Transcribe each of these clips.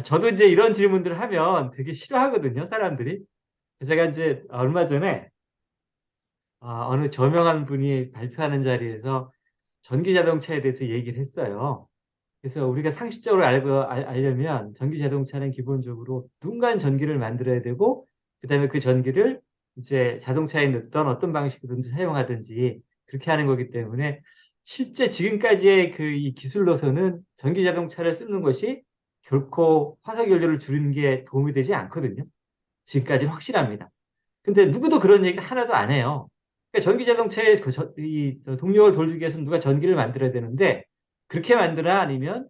저도 이제 이런 질문들을 하면 되게 싫어하거든요, 사람들이. 제가 이제 얼마 전에 어느 저명한 분이 발표하는 자리에서 전기 자동차에 대해서 얘기를 했어요. 그래서 우리가 상식적으로 알려면 전기 자동차는 기본적으로 누군가 전기를 만들어야 되고, 그다음에 그 전기를 이제 자동차에 넣던 어떤 방식으로든지 사용하든지 그렇게 하는 거기 때문에, 실제 지금까지의 그 이 기술로서는 전기 자동차를 쓰는 것이 결코 화석 연료를 줄이는 게 도움이 되지 않거든요. 지금까지는 확실합니다. 근데 누구도 그런 얘기를 하나도 안 해요. 그러니까 전기 자동차의 동력을 돌리기 위해서 누가 전기를 만들어야 되는데, 그렇게 만드나 아니면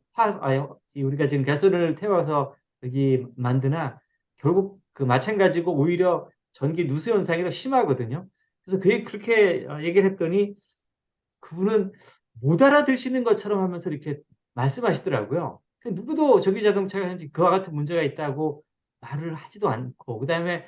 우리가 지금 가스를 태워서 여기 만드나, 결국 그 마찬가지고 오히려 전기 누수 현상이 더 심하거든요. 그래서 그렇게 얘기를 했더니 그분은 못 알아들으시는 것처럼 하면서 이렇게 말씀하시더라고요. 누구도 전기 자동차가 현재 그와 같은 문제가 있다고 말을 하지도 않고, 그다음에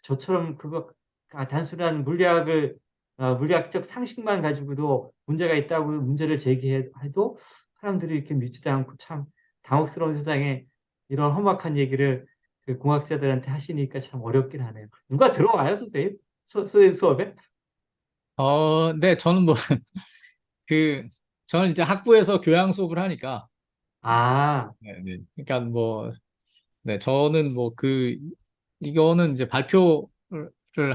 저처럼 그거 단순한 물리학적 상식만 가지고도 문제가 있다고 문제를 제기해도 사람들이 이렇게 믿지도 않고, 참 당혹스러운 세상에 이런 험악한 얘기를 그 공학자들한테 하시니까 참 어렵긴 하네요. 누가 들어와요, 선생님? 수업에? 네, 저는 뭐, 그, 저는 이제 학부에서 교양 수업을 하니까, 아, 네, 네. 그러니까 뭐, 네, 저는 뭐 이거는 이제 발표를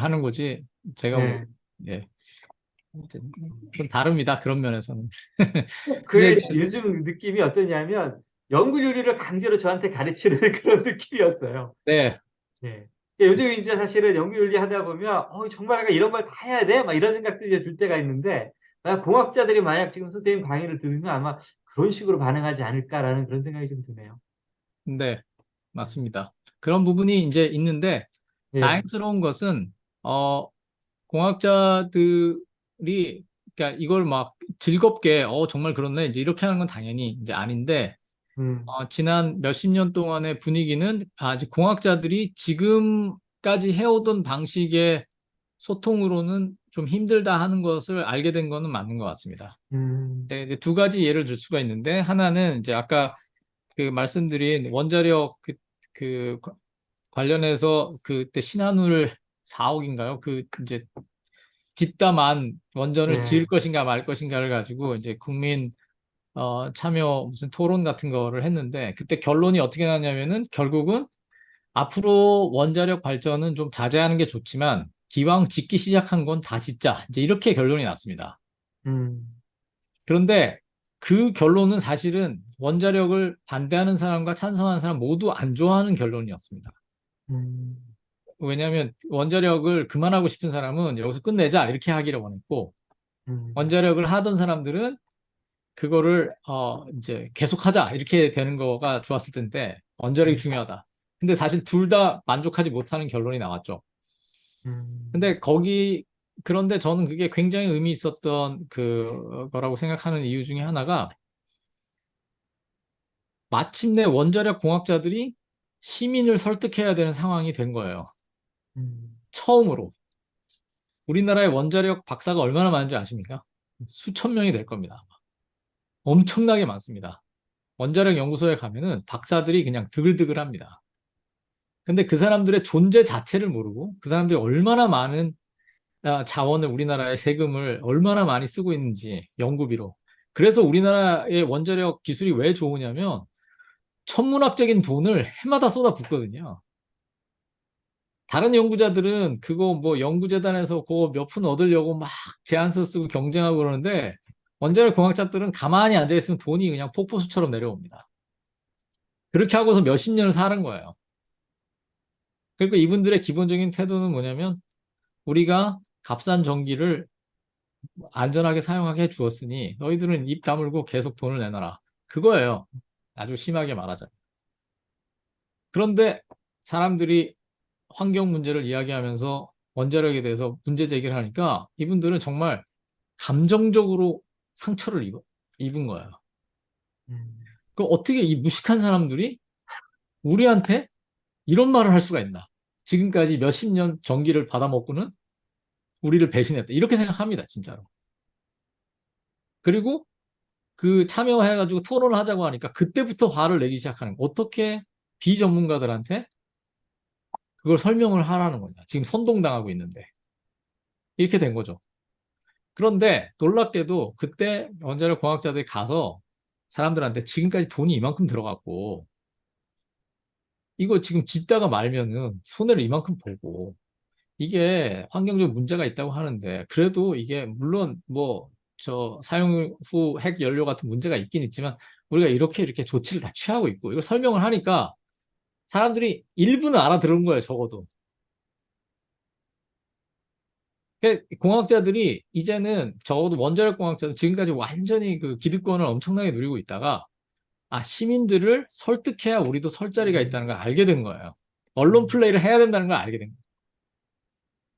하는 거지, 제가 뭐, 네. 예, 이제 좀 다릅니다. 그런 면에서는. 근데 그의 요즘 느낌이 어떠냐면 연구 요리를 강제로 저한테 가르치는 그런 느낌이었어요. 네, 예. 요즘 이제 사실은 연구 윤리 하다 보면 정말 내가 이런 걸 다 해야 돼? 막 이런 생각들이 들 때가 있는데, 만약 공학자들이 만약 지금 선생님 강의를 들으면 아마 그런 식으로 반응하지 않을까라는 그런 생각이 좀 드네요. 네, 맞습니다. 그런 부분이 이제 있는데, 예. 다행스러운 것은, 어, 공학자들이, 그러니까 이걸 막 즐겁게, 정말 그렇네, 이제 이렇게 하는 건 당연히 이제 아닌데, 음, 지난 몇십 년 동안의 분위기는 아직 공학자들이 지금까지 해오던 방식의 소통으로는 좀 힘들다 하는 것을 알게 된 거는 맞는 것 같습니다. 음, 네, 이제 두 가지 예를 들 수가 있는데, 하나는 이제 아까 그 말씀드린 원자력 그 관련해서 그때 신한울 4억인가요? 그 이제 뒷담한 원전을 지을 예. 것인가 말 것인가를 가지고 이제 국민 참여 무슨 토론 같은 거를 했는데, 그때 결론이 어떻게 나냐면은 결국은 앞으로 원자력 발전은 좀 자제하는 게 좋지만 기왕 짓기 시작한 건 다 짓자, 이제 이렇게 결론이 났습니다. 음, 그런데 그 결론은 사실은 원자력을 반대하는 사람과 찬성하는 사람 모두 안 좋아하는 결론이었습니다. 음, 왜냐하면 원자력을 그만하고 싶은 사람은 여기서 끝내자 이렇게 하기를 원했고, 음, 원자력을 하던 사람들은 그거를 이제 계속하자 이렇게 되는 거가 좋았을 텐데, 원자력이 음, 중요하다. 근데 사실 둘 다 만족하지 못하는 결론이 나왔죠. 음, 근데 그런데 저는 그게 굉장히 의미 있었던 그거라고 생각하는 이유 중에 하나가, 마침내 원자력 공학자들이 시민을 설득해야 되는 상황이 된 거예요. 음, 처음으로. 우리나라에 원자력 박사가 얼마나 많은지 아십니까? 수천 명이 될 겁니다. 엄청나게 많습니다. 원자력 연구소에 가면은 박사들이 그냥 드글드글합니다. 근데 그 사람들의 존재 자체를 모르고, 그 사람들이 얼마나 많은 자원을, 우리나라의 세금을 얼마나 많이 쓰고 있는지 연구비로. 그래서 우리나라의 원자력 기술이 왜 좋으냐면 천문학적인 돈을 해마다 쏟아붓거든요. 다른 연구자들은 그거 뭐 연구재단에서 그거 몇 푼 얻으려고 막 제안서 쓰고 경쟁하고 그러는데, 원자력 공학자들은 가만히 앉아 있으면 돈이 그냥 폭포수처럼 내려옵니다. 그렇게 하고서 몇십 년을 사는 거예요. 그리고 이분들의 기본적인 태도는 뭐냐면, 우리가 값싼 전기를 안전하게 사용하게 해주었으니 너희들은 입 다물고 계속 돈을 내놔라. 그거예요. 아주 심하게 말하자. 그런데 사람들이 환경 문제를 이야기하면서 원자력에 대해서 문제 제기를 하니까 이분들은 정말 감정적으로 상처를 입은 거예요. 음, 그럼 어떻게 이 무식한 사람들이 우리한테 이런 말을 할 수가 있나? 지금까지 몇십 년 전기를 받아먹고는 우리를 배신했다. 이렇게 생각합니다, 진짜로. 그리고 그 참여해가지고 토론을 하자고 하니까 그때부터 화를 내기 시작하는 거예요. 어떻게 비전문가들한테 그걸 설명을 하라는 거냐. 지금 선동당하고 있는데. 이렇게 된 거죠. 그런데 놀랍게도 그때 원자력 공학자들이 가서 사람들한테 지금까지 돈이 이만큼 들어갔고, 이거 지금 짓다가 말면은 손해를 이만큼 벌고, 이게 환경적 문제가 있다고 하는데, 그래도 이게 물론 뭐, 사용 후 핵 연료 같은 문제가 있긴 있지만, 우리가 이렇게 이렇게 조치를 다 취하고 있고, 이걸 설명을 하니까 사람들이 일부는 알아들은 거예요, 적어도. 공학자들이 이제는 적어도 원자력 공학자는 지금까지 완전히 그 기득권을 엄청나게 누리고 있다가, 시민들을 설득해야 우리도 설 자리가 있다는 걸 알게 된 거예요. 언론 플레이를 해야 된다는 걸 알게 된 거예요.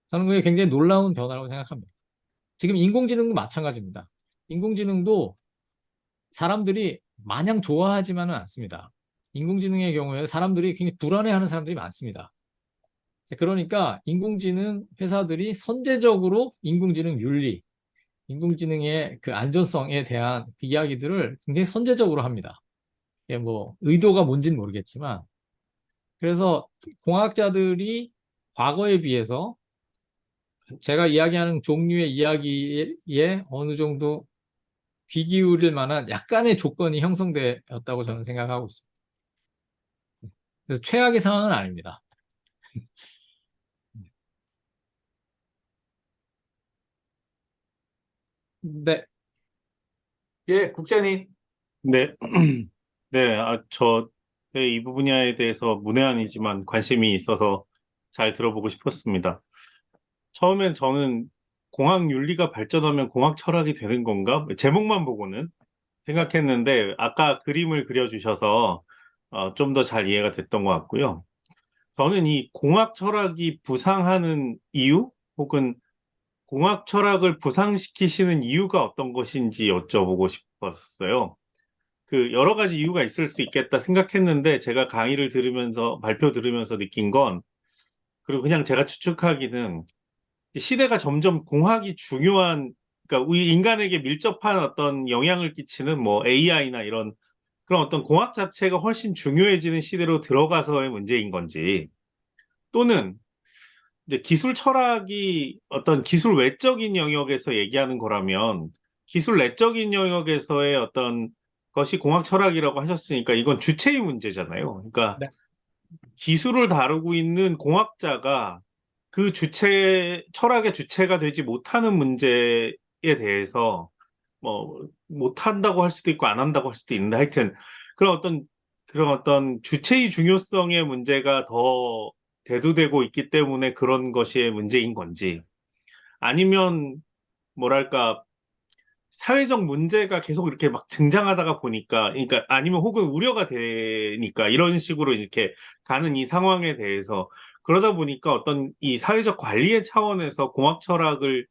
저는 그게 굉장히 놀라운 변화라고 생각합니다. 지금 인공지능도 마찬가지입니다. 인공지능도 사람들이 마냥 좋아하지만은 않습니다. 인공지능의 경우에 사람들이 굉장히 불안해하는 사람들이 많습니다. 그러니까 인공지능 회사들이 선제적으로 인공지능 윤리, 인공지능의 그 안전성에 대한 그 이야기들을 굉장히 선제적으로 합니다. 이게 뭐 의도가 뭔지는 모르겠지만, 그래서 공학자들이 과거에 비해서 제가 이야기하는 종류의 이야기에 어느 정도 귀 기울일 만한 약간의 조건이 형성되었다고 저는 생각하고 있습니다. 그래서 최악의 상황은 아닙니다. 네, 예, 국장님. 네, 네, 이 분야에 대해서 문외한이지만 관심이 있어서 잘 들어보고 싶었습니다. 처음엔 저는 공학 윤리가 발전하면 공학 철학이 되는 건가? 제목만 보고는 생각했는데, 아까 그림을 그려주셔서 좀 더 잘 이해가 됐던 것 같고요. 저는 이 공학 철학이 부상하는 이유, 혹은 공학 철학을 부상시키시는 이유가 어떤 것인지 여쭤보고 싶었어요. 그 여러 가지 이유가 있을 수 있겠다 생각했는데 제가 강의를 들으면서 발표 들으면서 느낀 건, 그리고 그냥 제가 추측하기는 시대가 점점 공학이 중요한, 그러니까 우리 인간에게 밀접한 어떤 영향을 끼치는 뭐 AI나 이런 그런 어떤 공학 자체가 훨씬 중요해지는 시대로 들어가서의 문제인 건지, 또는 이제 기술 철학이 어떤 기술 외적인 영역에서 얘기하는 거라면 기술 내적인 영역에서의 어떤 것이 공학 철학이라고 하셨으니까 이건 주체의 문제잖아요. 그러니까 네, 기술을 다루고 있는 공학자가 그 철학의 주체가 되지 못하는 문제에 대해서 뭐 못한다고 할 수도 있고 안 한다고 할 수도 있는데, 하여튼 그런 어떤 주체의 중요성의 문제가 더 대두되고 있기 때문에 그런 것이 문제인 건지, 아니면 뭐랄까 사회적 문제가 계속 이렇게 막 등장하다가 보니까, 그러니까 아니면 혹은 우려가 되니까 이런 식으로 이렇게 가는 이 상황에 대해서, 그러다 보니까 어떤 이 사회적 관리의 차원에서 공학 철학을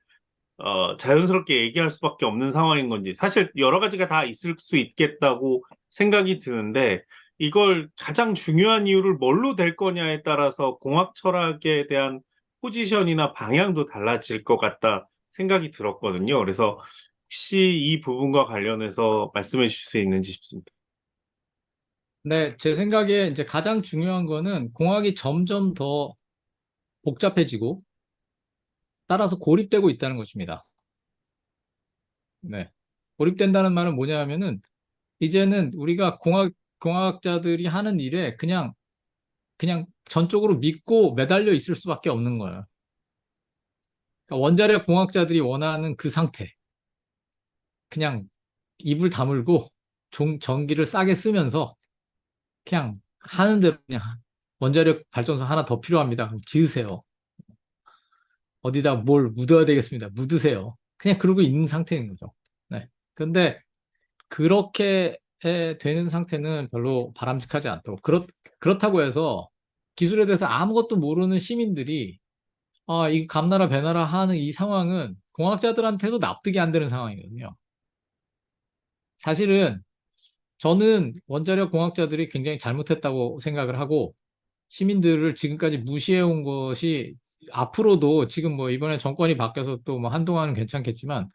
자연스럽게 얘기할 수밖에 없는 상황인 건지, 사실 여러 가지가 다 있을 수 있겠다고 생각이 드는데, 이걸 가장 중요한 이유를 뭘로 될 거냐에 따라서 공학 철학에 대한 포지션이나 방향도 달라질 것 같다 생각이 들었거든요. 그래서 혹시 이 부분과 관련해서 말씀해 주실 수 있는지 싶습니다. 네, 제 생각에 이제 가장 중요한 거는 공학이 점점 더 복잡해지고 따라서 고립되고 있다는 것입니다. 네. 고립된다는 말은 뭐냐 하면은 이제는 우리가 공학자들이 하는 일에 그냥 전적으로 믿고 매달려 있을 수밖에 없는 거예요. 그러니까 원자력 공학자들이 원하는 그 상태. 그냥 입을 다물고 전기를 싸게 쓰면서 그냥 하는 대로 그냥 원자력 발전소 하나 더 필요합니다. 그럼 지으세요. 어디다 뭘 묻어야 되겠습니다. 묻으세요. 그냥 그러고 있는 상태인 거죠. 네. 근데 그렇게 되는 상태는 별로 바람직하지 않다고. 그렇다고 해서 기술에 대해서 아무것도 모르는 시민들이 이거 감나라 배나라 하는 이 상황은 공학자들한테도 납득이 안 되는 상황이거든요. 사실은 저는 원자력 공학자들이 굉장히 잘못했다고 생각을 하고 시민들을 지금까지 무시해온 것이 앞으로도 지금 뭐 이번에 정권이 바뀌어서 또 뭐 한동안은 괜찮겠지만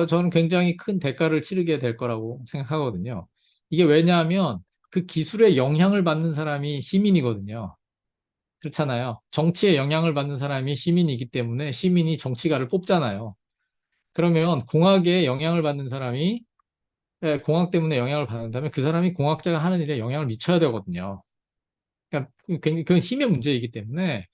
저는 굉장히 큰 대가를 치르게 될 거라고 생각하거든요. 이게 왜냐하면 그 기술에 영향을 받는 사람이 시민이거든요. 그렇잖아요. 정치에 영향을 받는 사람이 시민이기 때문에 시민이 정치가를 뽑잖아요. 그러면 공학에 영향을 받는 사람이 공학 때문에 영향을 받는다면 그 사람이 공학자가 하는 일에 영향을 미쳐야 되거든요. 그러니까 그건 힘의 문제이기 때문에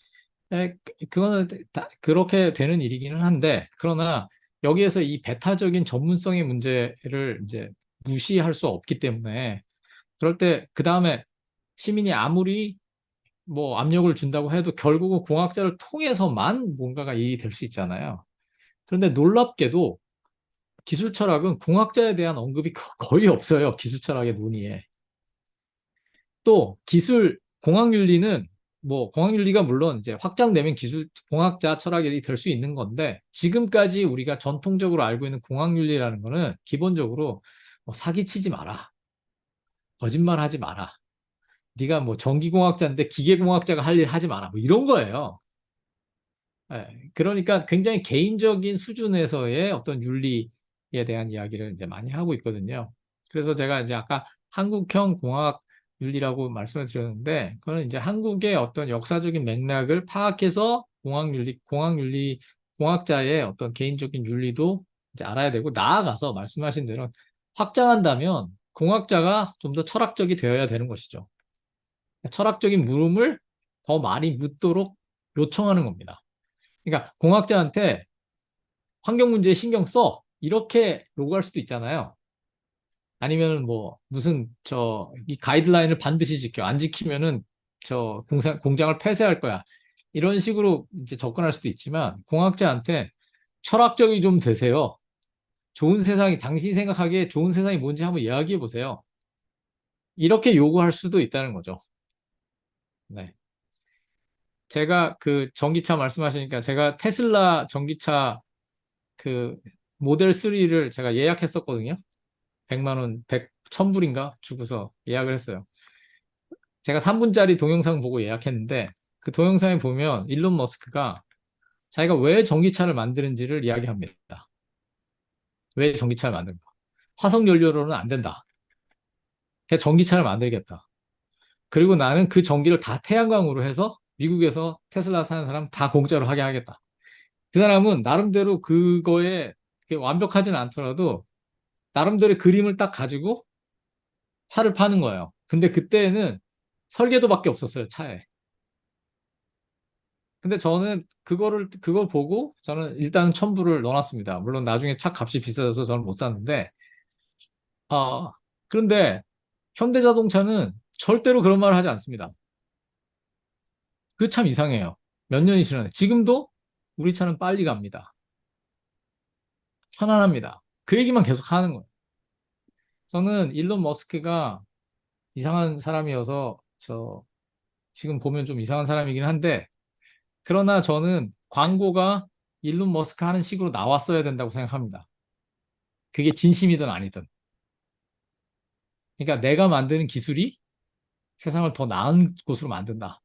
그거는 다 그렇게 되는 일이기는 한데 그러나 여기에서 이 배타적인 전문성의 문제를 이제 무시할 수 없기 때문에 그럴 때 그 다음에 시민이 아무리 뭐 압력을 준다고 해도 결국은 공학자를 통해서만 뭔가가 일이 될 수 있잖아요. 그런데 놀랍게도 기술 철학은 공학자에 대한 언급이 거의 없어요. 기술 철학의 논의에. 또 기술 공학윤리는 뭐 공학윤리가 물론 이제 확장되면 기술 공학자 철학이 될 수 있는 건데 지금까지 우리가 전통적으로 알고 있는 공학윤리라는 거는 기본적으로 뭐 사기치지 마라. 거짓말하지 마라. 네가 뭐 전기공학자인데 기계공학자가 할 일 하지 마라. 뭐 이런 거예요. 그러니까 굉장히 개인적인 수준에서의 어떤 윤리에 대한 이야기를 이제 많이 하고 있거든요. 그래서 제가 이제 아까 한국형 공학 윤리라고 말씀을 드렸는데, 그거는 이제 한국의 어떤 역사적인 맥락을 파악해서 공학자의 어떤 개인적인 윤리도 이제 알아야 되고, 나아가서 말씀하신 대로 확장한다면 공학자가 좀 더 철학적이 되어야 되는 것이죠. 철학적인 물음을 더 많이 묻도록 요청하는 겁니다. 그러니까 공학자한테 환경 문제에 신경 써 이렇게 요구할 수도 있잖아요. 아니면 뭐 무슨 이 가이드라인을 반드시 지켜 안 지키면은 공장을 폐쇄할 거야. 이런 식으로 이제 접근할 수도 있지만 공학자한테 철학적이 좀 되세요. 좋은 세상이 당신이 생각하기에 좋은 세상이 뭔지 한번 이야기해 보세요. 이렇게 요구할 수도 있다는 거죠. 네. 제가 그 전기차 말씀하시니까 제가 테슬라 전기차 그 모델 3를 제가 예약했었거든요. 100만 원, 1000불인가 주고서 예약을 했어요. 제가 3분짜리 동영상 보고 예약했는데 그 동영상에 보면 일론 머스크가 자기가 왜 전기차를 만드는지를 이야기합니다. 왜 전기차를 만든가? 화석 연료로는 안 된다. 그냥 전기차를 만들겠다. 그리고 나는 그 전기를 다 태양광으로 해서 미국에서 테슬라 사는 사람 다 공짜로 하게 하겠다. 그 사람은 나름대로 그거에 완벽하진 않더라도 나름대로의 그림을 딱 가지고 차를 파는 거예요. 근데 그때는 설계도밖에 없었어요, 차에. 근데 저는 그걸 보고 저는 일단 첨부를 넣어놨습니다. 물론 나중에 차 값이 비싸져서 저는 못 샀는데, 아, 그런데 현대자동차는 절대로 그런 말을 하지 않습니다. 그 참 이상해요. 몇 년이 지났는데. 지금도 우리 차는 빨리 갑니다. 편안합니다. 그 얘기만 계속 하는 거예요. 저는 일론 머스크가 이상한 사람이어서 지금 보면 좀 이상한 사람이긴 한데, 그러나 저는 광고가 일론 머스크 하는 식으로 나왔어야 된다고 생각합니다. 그게 진심이든 아니든. 그러니까 내가 만드는 기술이 세상을 더 나은 곳으로 만든다.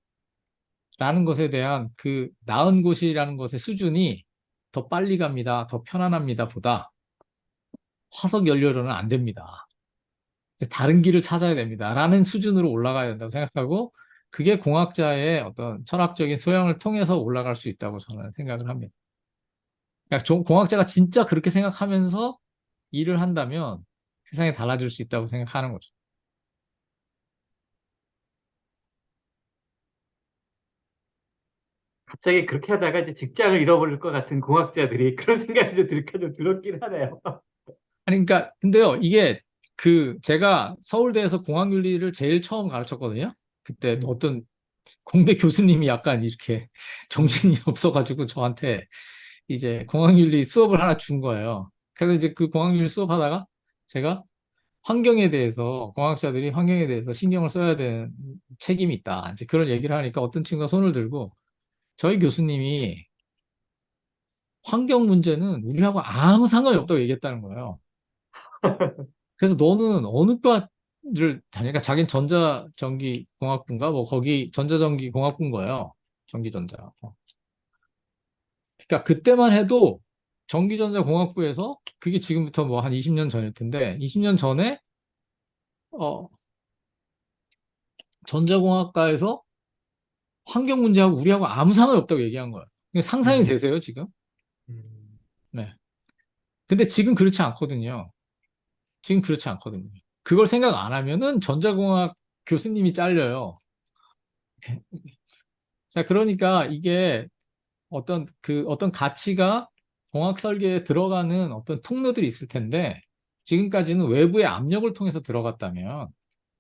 라는 것에 대한 그 나은 곳이라는 것의 수준이 더 빨리 갑니다. 더 편안합니다. 보다 화석 연료로는 안 됩니다. 이제 다른 길을 찾아야 됩니다. 라는 수준으로 올라가야 된다고 생각하고 그게 공학자의 어떤 철학적인 소양을 통해서 올라갈 수 있다고 저는 생각을 합니다. 그러니까 공학자가 진짜 그렇게 생각하면서 일을 한다면 세상이 달라질 수 있다고 생각하는 거죠. 갑자기 그렇게 하다가 이제 직장을 잃어버릴 것 같은 공학자들이 그런 생각이 좀 들었긴 하네요. 아니, 그러니까, 근데요, 이게 제가 서울대에서 공학윤리를 제일 처음 가르쳤거든요. 그때 어떤 공대 교수님이 약간 이렇게 정신이 없어가지고 저한테 이제 공학윤리 수업을 하나 준 거예요. 그래서 이제 그 공학윤리 수업하다가 제가 공학자들이 환경에 대해서 신경을 써야 되는 책임이 있다. 이제 그런 얘기를 하니까 어떤 친구가 손을 들고 저희 교수님이 환경 문제는 우리하고 아무 상관이 없다고 얘기했다는 거예요. 그래서 너는 어느 과를 다니까 자기는 전자전기공학부인가 뭐 거기 전자전기공학부인 거예요. 전기전자. 그러니까 그때만 해도 전기전자공학부에서 그게 지금부터 뭐 한 20년 전일 텐데 20년 전에 어 전자공학과에서 환경 문제하고 우리하고 아무 상관이 없다고 얘기한 거예요. 이게 상상이 음, 되세요, 지금? 음, 네. 근데 지금 그렇지 않거든요. 지금 그렇지 않거든요. 그걸 생각 안 하면은 전자공학 교수님이 잘려요. 자, 그러니까 이게 어떤 가치가 공학 설계에 들어가는 어떤 통로들이 있을 텐데, 지금까지는 외부의 압력을 통해서 들어갔다면,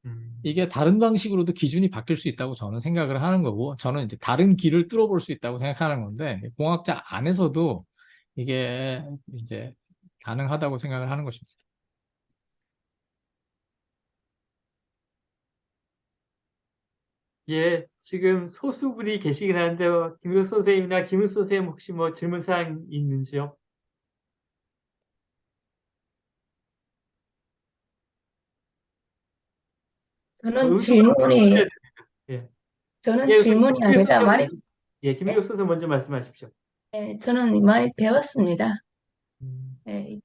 음. 이게 다른 방식으로도 기준이 바뀔 수 있다고 저는 생각을 하는 거고, 저는 이제 다른 길을 뚫어볼 수 있다고 생각하는 건데, 공학자 안에서도 이게 이제 가능하다고 생각을 하는 것입니다. 예, 지금 소수분이 계시긴 한데, 김효수 선생님이나 김은수 선생님 혹시 뭐 질문사항 있는지요? 저는 음성으로 질문이, 들려드립니다. 예, 저는 예, 우선 질문이 김효수 아니라 선생님, 많이, 예, 예? 김효수 선생님 먼저 말씀하십시오. 저는 많이 배웠습니다. 음,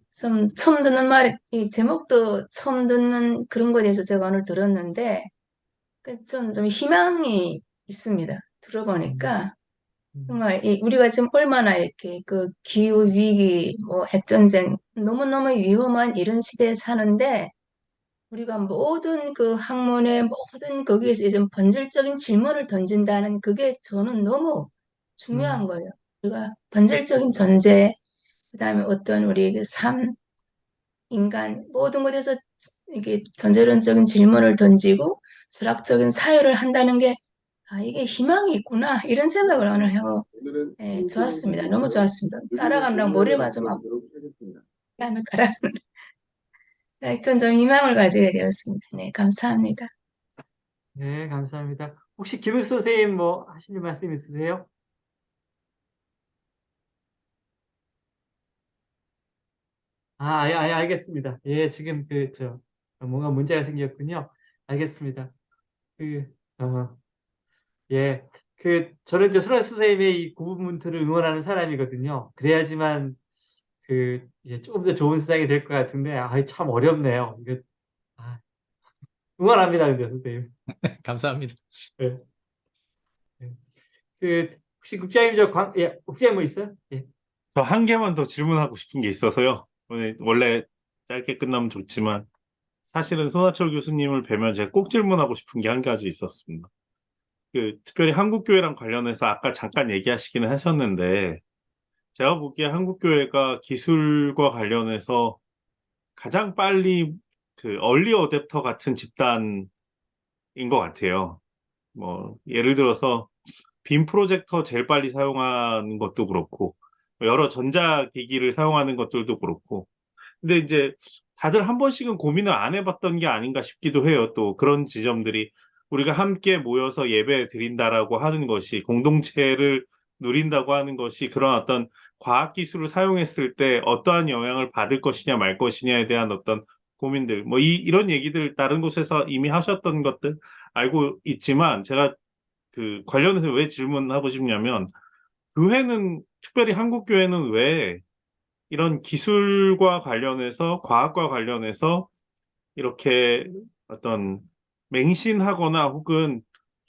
좀 처음 듣는 말, 이 제목도 처음 듣는 그런 거에 대해서 제가 오늘 들었는데, 좀 희망이 있습니다. 음, 들어보니까. 음, 정말 우리가 지금 얼마나 이렇게 그 기후 위기, 뭐 핵전쟁, 너무너무 위험한 이런 시대에 사는데, 우리가 모든 그 학문의 모든 거기에서 이제 본질적인 질문을 던진다는 그게 저는 너무 중요한 음, 거예요. 우리가 본질적인 존재, 그다음에 어떤 우리의 그 삶, 인간 모든 것에서 이게 전제론적인 질문을 던지고 철학적인 사유를 한다는 게 이게 희망이 있구나 이런 생각을 오늘 하고 좋았습니다. 너무 좋았습니다. 따라가느라고 머리가 좀 아프다면 가라. 하여튼 좀 희망을 가지게 되었습니다. 네, 감사합니다. 네, 감사합니다. 혹시 김은수 선생님 뭐 하시는 말씀 있으세요? 알겠습니다. 예, 지금 뭔가 문제가 생겼군요. 알겠습니다. 그, 어, 예, 저는 이제 수란 선생님의 이 구분문트를 응원하는 사람이거든요. 그래야지만 조금 더 좋은 세상이 될 것 같은데, 참 어렵네요. 아, 응원합니다, 근데 선생님. 감사합니다. 예, 예. 혹시 국장님, 국장님 뭐 있어요? 예. 저 한 개만 더 질문하고 싶은 게 있어서요. 오늘 원래 짧게 끝나면 좋지만 사실은 손아철 교수님을 뵈면 제가 꼭 질문하고 싶은 게 한 가지 있었습니다. 특별히 한국교회랑 관련해서 아까 잠깐 얘기하시기는 하셨는데 제가 보기에 한국교회가 기술과 관련해서 가장 빨리 얼리 어댑터 같은 집단인 것 같아요. 뭐 예를 들어서 빔 프로젝터 제일 빨리 사용하는 것도 그렇고 여러 전자기기를 사용하는 것들도 그렇고 근데 이제 다들 한 번씩은 고민을 안 해봤던 게 아닌가 싶기도 해요. 또 그런 지점들이 우리가 함께 모여서 예배 드린다라고 하는 것이 공동체를 누린다고 하는 것이 그런 어떤 과학기술을 사용했을 때 어떠한 영향을 받을 것이냐 말 것이냐에 대한 어떤 고민들 뭐 이런 얘기들 다른 곳에서 이미 하셨던 것들 알고 있지만 제가 관련해서 왜 질문하고 싶냐면 교회는 특별히 한국 교회는 왜 이런 기술과 관련해서 과학과 관련해서 이렇게 어떤 맹신하거나 혹은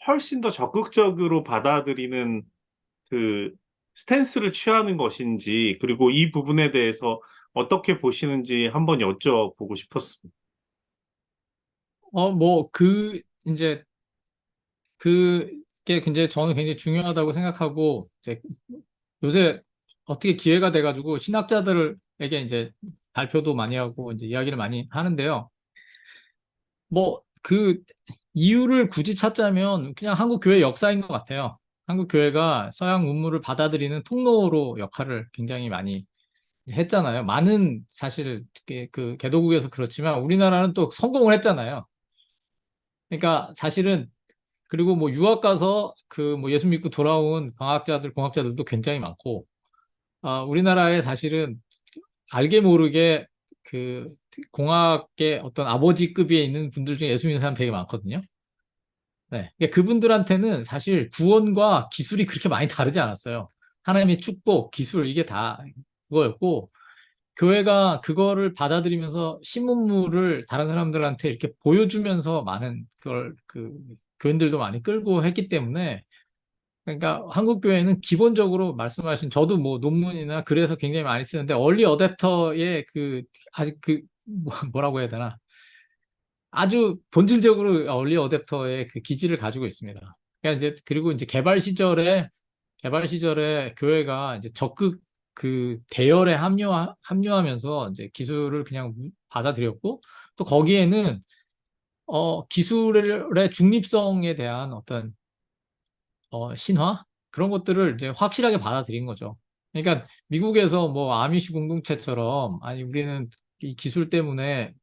훨씬 더 적극적으로 받아들이는 그 스탠스를 취하는 것인지 그리고 이 부분에 대해서 어떻게 보시는지 한번 여쭤보고 싶었습니다. 이제, 그게 굉장히 저는 굉장히 중요하다고 생각하고, 이제 요새 어떻게 기회가 돼가지고 신학자들에게 이제 발표도 많이 하고 이제 이야기를 많이 하는데요. 뭐 그 이유를 굳이 찾자면 그냥 한국 교회 역사인 것 같아요. 한국 교회가 서양 문물을 받아들이는 통로로 역할을 굉장히 많이 했잖아요. 많은 사실 그 개도국에서 그렇지만 우리나라는 또 성공을 했잖아요. 그러니까 사실은 그리고 뭐 유학 가서 그 뭐 예수 믿고 돌아온 과학자들, 공학자들도 굉장히 많고, 우리나라에 사실은 알게 모르게 그 공학의 어떤 아버지급에 있는 분들 중에 예수 믿는 사람 되게 많거든요. 네. 그러니까 그분들한테는 사실 구원과 기술이 그렇게 많이 다르지 않았어요. 하나님의 축복, 기술, 이게 다 그거였고, 교회가 그거를 받아들이면서 신문물을 다른 사람들한테 이렇게 보여주면서 많은 교인들도 많이 끌고 했기 때문에 그러니까 한국 교회는 기본적으로 말씀하신 저도 뭐 논문이나 글에서 굉장히 많이 쓰는데 얼리 어댑터의 그 아직 그 뭐라고 해야 되나 아주 본질적으로 얼리 어댑터의 그 기질을 가지고 있습니다. 그러니까 이제 그리고 이제 개발 시절에 교회가 이제 적극 그 대열에 합류하면서 이제 기술을 그냥 받아들였고 또 거기에는 기술의 중립성에 대한 어떤 신화? 그런 것들을 이제 확실하게 받아들인 거죠. 그러니까 미국에서 뭐 아미시 공동체처럼 아니 우리는 이 기술 때문에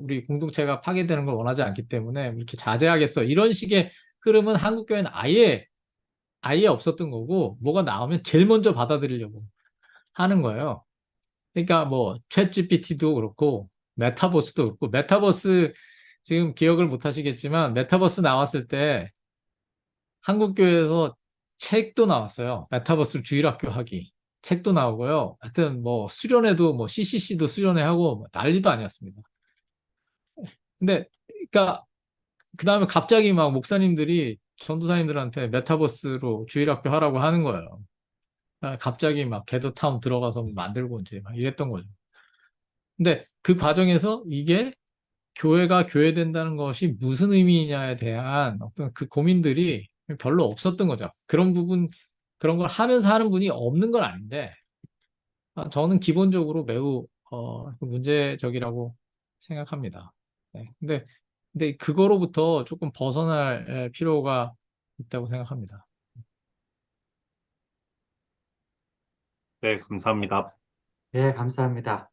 우리 공동체가 파괴되는 걸 원하지 않기 때문에 이렇게 자제하겠어. 이런 식의 흐름은 한국 교회는 아예 없었던 거고 뭐가 나오면 제일 먼저 받아들이려고 하는 거예요. 그러니까 뭐 챗GPT도 그렇고 메타버스도 그렇고 메타버스 지금 기억을 못 하시겠지만 메타버스 나왔을 때 한국 교회에서 책도 나왔어요. 메타버스 주일학교 하기. 책도 나오고요. 하여튼 뭐 수련회도 뭐 CCC도 수련회 하고 뭐 난리도 아니었습니다. 근데 그러니까 그다음에 갑자기 막 목사님들이 전도사님들한테 메타버스로 주일학교 하라고 하는 거예요. 갑자기 막 게더타운 들어가서 만들고 이제 막 이랬던 거죠. 근데 그 과정에서 이게 교회가 교회된다는 것이 무슨 의미냐에 대한 어떤 그 고민들이 별로 없었던 거죠. 그런 걸 하면서 하는 분이 없는 건 아닌데, 저는 기본적으로 매우 문제적이라고 생각합니다. 네. 근데 그거로부터 조금 벗어날 필요가 있다고 생각합니다. 네, 감사합니다. 네, 감사합니다.